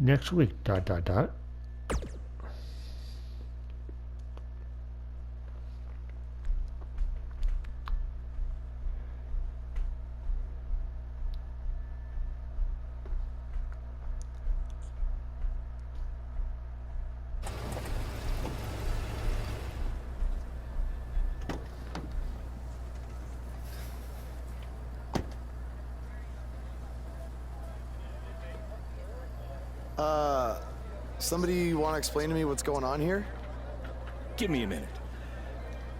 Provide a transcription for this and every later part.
next week, ... Somebody want to explain to me what's going on here? Give me a minute.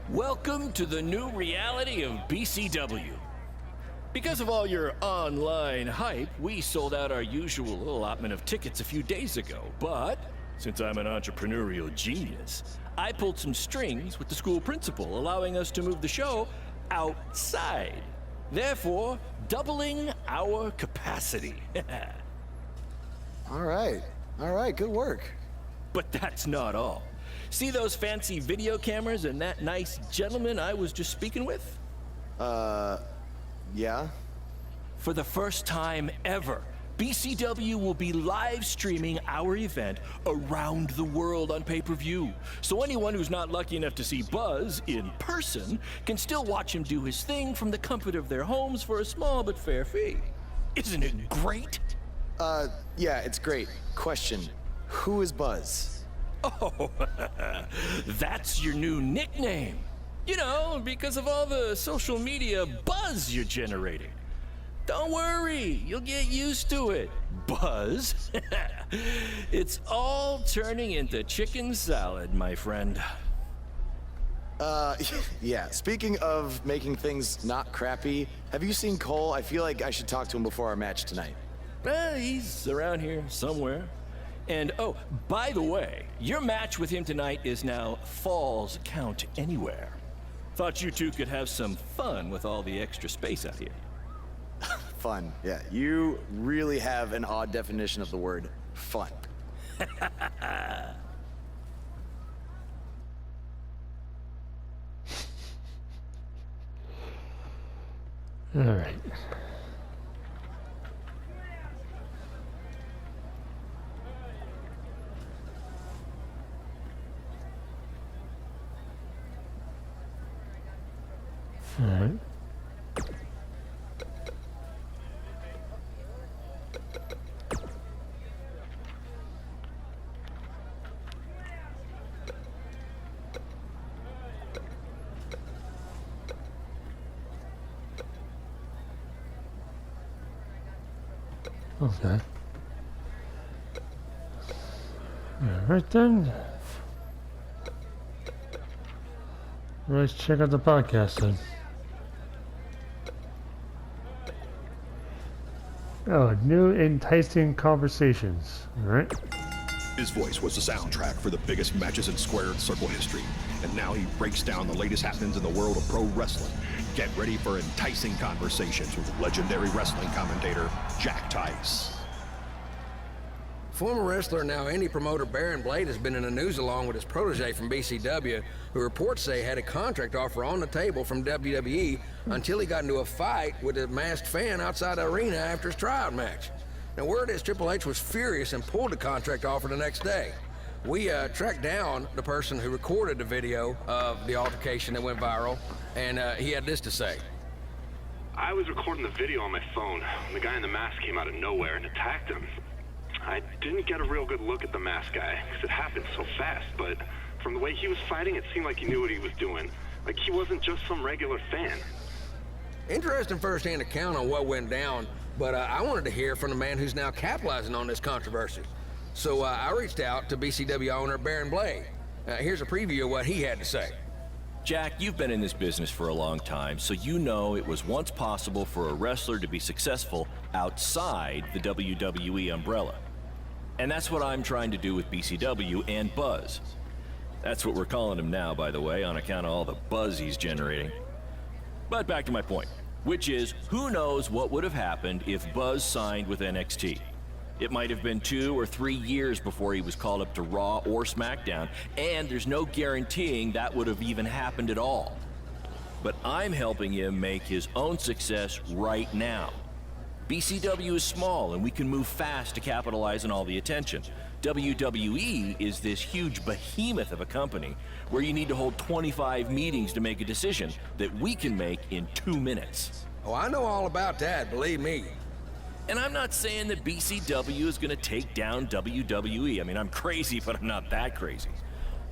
Welcome to the new reality of BCW. Because of all your online hype, we sold out our usual allotment of tickets a few days ago. But since I'm an entrepreneurial genius, I pulled some strings with the school principal, allowing us to move the show outside. Therefore, doubling our capacity. All right, good work. But that's not all. See those fancy video cameras and that nice gentleman I was just speaking with? Yeah? For the first time ever, BCW will be live streaming our event around the world on pay-per-view. So anyone who's not lucky enough to see Buzz in person can still watch him do his thing from the comfort of their homes for a small but fair fee. Isn't it great? Yeah, it's great. Question, who is Buzz? Oh, that's your new nickname. You know, because of all the social media buzz you're generating. Don't worry, you'll get used to it. Buzz? It's all turning into chicken salad, my friend. Yeah, speaking of making things not crappy, have you seen Cole? I feel like I should talk to him before our match tonight. He's around here somewhere. And oh, by the way, your match with him tonight is now Falls Count Anywhere. Thought you two could have some fun with all the extra space out here. Fun, yeah. You really have an odd definition of the word fun. All right. All right. Okay. All right then. Let's check out the podcast then. Oh, new enticing conversations. All right. His voice was the soundtrack for the biggest matches in squared circle history, and now he breaks down the latest happenings in the world of pro wrestling. Get ready for enticing conversations with legendary wrestling commentator Jack Tice. Former wrestler and now indie promoter Barron Blade has been in the news along with his protege from BCW, who reports say had a contract offer on the table from WWE until he got into a fight with a masked fan outside the arena after his tryout match. Now word is Triple H was furious and pulled the contract offer the next day. We tracked down the person who recorded the video of the altercation that went viral, and he had this to say. I was recording the video on my phone when the guy in the mask came out of nowhere and attacked him. I didn't get a real good look at the masked guy, because it happened so fast, but from the way he was fighting, it seemed like he knew what he was doing. Like he wasn't just some regular fan. Interesting first-hand account on what went down, but I wanted to hear from the man who's now capitalizing on this controversy. So I reached out to BCW owner Barron Blade. Here's a preview of what he had to say. Jack, you've been in this business for a long time, so you know it was once possible for a wrestler to be successful outside the WWE umbrella. And that's what I'm trying to do with BCW and Buzz. That's what we're calling him now, by the way, on account of all the buzz he's generating. But back to my point, which is, who knows what would have happened if Buzz signed with NXT? It might have been 2 or 3 years before he was called up to Raw or SmackDown, and there's no guaranteeing that would have even happened at all. But I'm helping him make his own success right now. BCW is small and we can move fast to capitalize on all the attention. WWE is this huge behemoth of a company where you need to hold 25 meetings to make a decision that we can make in 2 minutes. Oh, I know all about that, believe me. And I'm not saying that BCW is going to take down WWE. I mean, I'm crazy, but I'm not that crazy.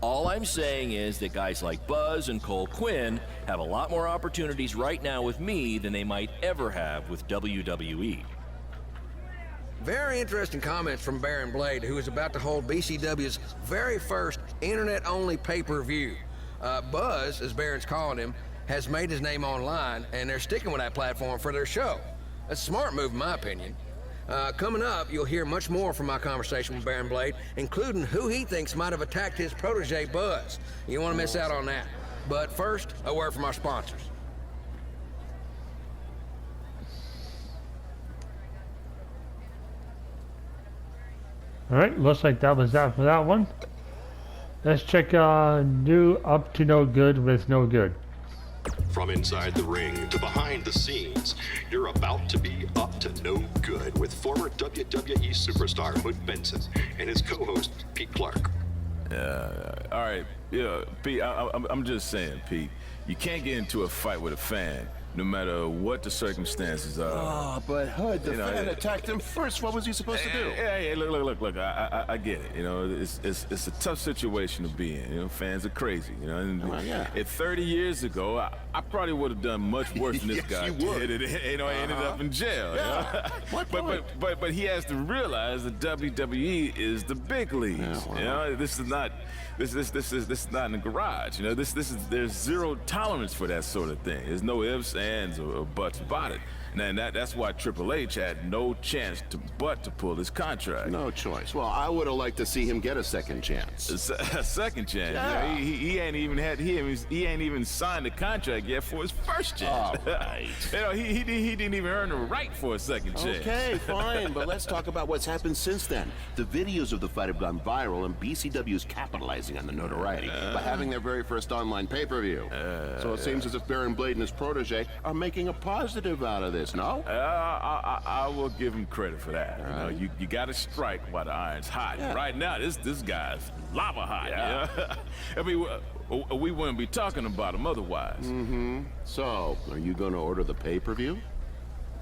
All I'm saying is that guys like Buzz and Cole Quinn have a lot more opportunities right now with me than they might ever have with WWE. Very interesting comments from Barron Blade, who is about to hold BCW's very first internet-only pay-per-view. Buzz, as Barron's calling him, has made his name online, and they're sticking with that platform for their show. That's a smart move, in my opinion. Coming up, you'll hear much more from my conversation with Barron Blade, including who he thinks might have attacked his protege, Buzz. You don't want to miss out on that. But first, a word from our sponsors. Alright, looks like that was that for that one. Let's check new Up to No Good with No Good. From inside the ring to behind the scenes, you're about to be up to no good with former WWE superstar Hood Benson and his co-host Pete Clark. All right, yeah, Pete, I'm just saying, Pete, you can't get into a fight with a fan, no matter what the circumstances are. Oh, but Hood, the fan attacked him first. What was he supposed to do? Hey, look, I get it. You know, it's a tough situation to be in. You know, fans are crazy. You know, and if 30 years ago, I probably would have done much worse than this guy did. And, I ended up in jail. Yeah. You know? But he has to realize that WWE is the big leagues. Yeah, well. You know, this is not in the garage. You know, there's zero tolerance for that sort of thing. There's no ifs, ands, or buts about it. And that's why Triple H had no chance but to pull his contract. No choice. Well, I would have liked to see him get a second chance. A second chance. Yeah. You know, he ain't even signed the contract yet for his first chance. All right. You know, he didn't even earn the right for a second chance. Okay, fine, but let's talk about what's happened since then. The videos of the fight have gone viral, and BCW is capitalizing on the notoriety by having their very first online pay-per-view. So it seems as if Barron Blade and his protege are making a positive out of this, no? I will give him credit for that. Right. You know, you got to strike while the iron's hot. Yeah. Right now, this guy's lava hot. Yeah. You know? I mean, we wouldn't be talking about him otherwise. Mm-hmm. So, are you going to order the pay-per-view?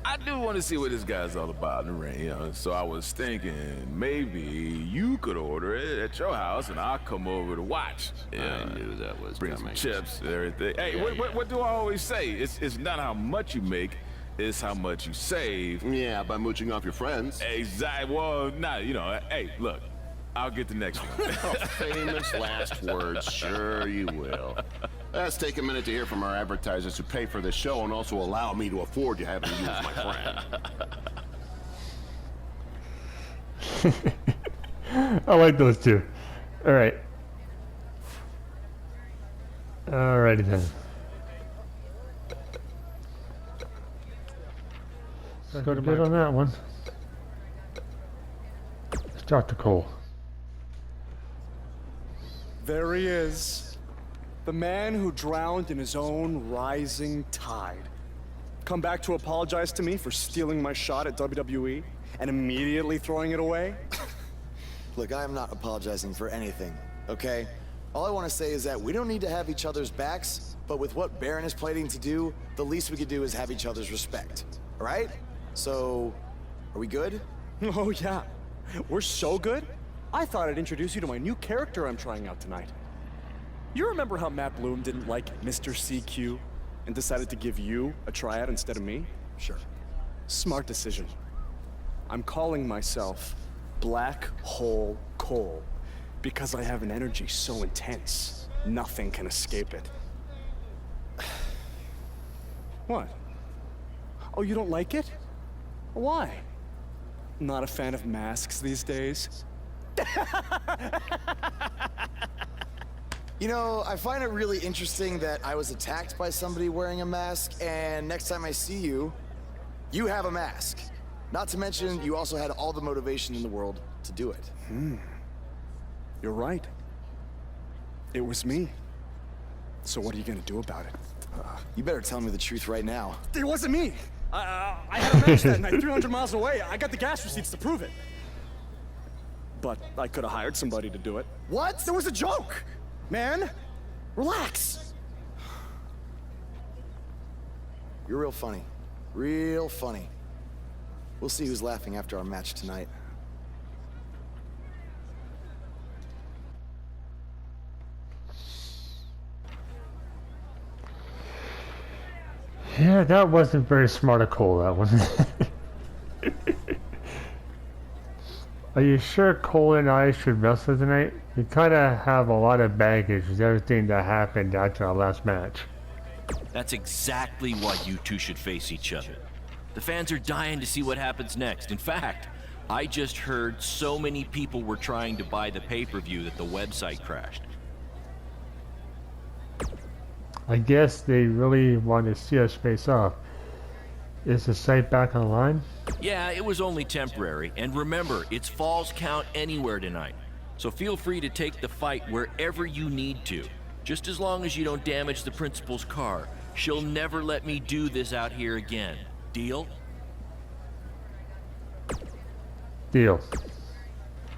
I do want to see what this guy's all about in the ring, you know. So I was thinking maybe you could order it at your house and I'll come over to watch. I knew that was bring coming. some chips and everything. Hey, Yeah, what do I always say? It's not how much you make, it's how much you save. Yeah, by mooching off your friends. Exactly. Well, you know, hey, look, I'll get the next one. Famous last words. Sure you will. Let's take a minute to hear from our advertisers who pay for the show and also allow me to afford you having you as my friend. I like those two. Alright. Alrighty then. Go to bed on that one. Let's talk to Cole. There he is. The man who drowned in his own rising tide. Come back to apologize to me for stealing my shot at WWE and immediately throwing it away? Look, I am not apologizing for anything, okay? All I want to say is that we don't need to have each other's backs, but with what Barron is planning to do, the least we could do is have each other's respect, all right? So, are we good? Oh yeah, we're so good. I thought I'd introduce you to my new character I'm trying out tonight. You remember how Matt Bloom didn't like Mr. CQ and decided to give you a tryout instead of me? Sure. Smart decision. I'm calling myself Black Hole Cole because I have an energy so intense, nothing can escape it. What? Oh, you don't like it? Why? Not a fan of masks these days? You know, I find it really interesting that I was attacked by somebody wearing a mask, and next time I see you, you have a mask. Not to mention, you also had all the motivation in the world to do it. You're right. It was me. So what are you gonna do about it? You better tell me the truth right now. It wasn't me! I had a match that night, 300 miles away. I got the gas receipts to prove it. But I could have hired somebody to do it. What? There was a joke! Man, relax. You're real funny. Real funny. We'll see who's laughing after our match tonight. Yeah, that wasn't very smart of Cole, that one. Are you sure Cole and I should wrestle tonight? We kind of have a lot of baggage with everything that happened after our last match. That's exactly why you two should face each other. The fans are dying to see what happens next. In fact, I just heard so many people were trying to buy the pay-per-view that the website crashed. I guess they really want to see us face off. Is the site back online? Yeah, it was only temporary. And remember, it's Falls Count Anywhere tonight. So feel free to take the fight wherever you need to. Just as long as you don't damage the principal's car. She'll never let me do this out here again. Deal? Deal.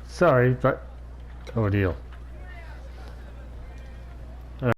Sorry, but... oh, deal.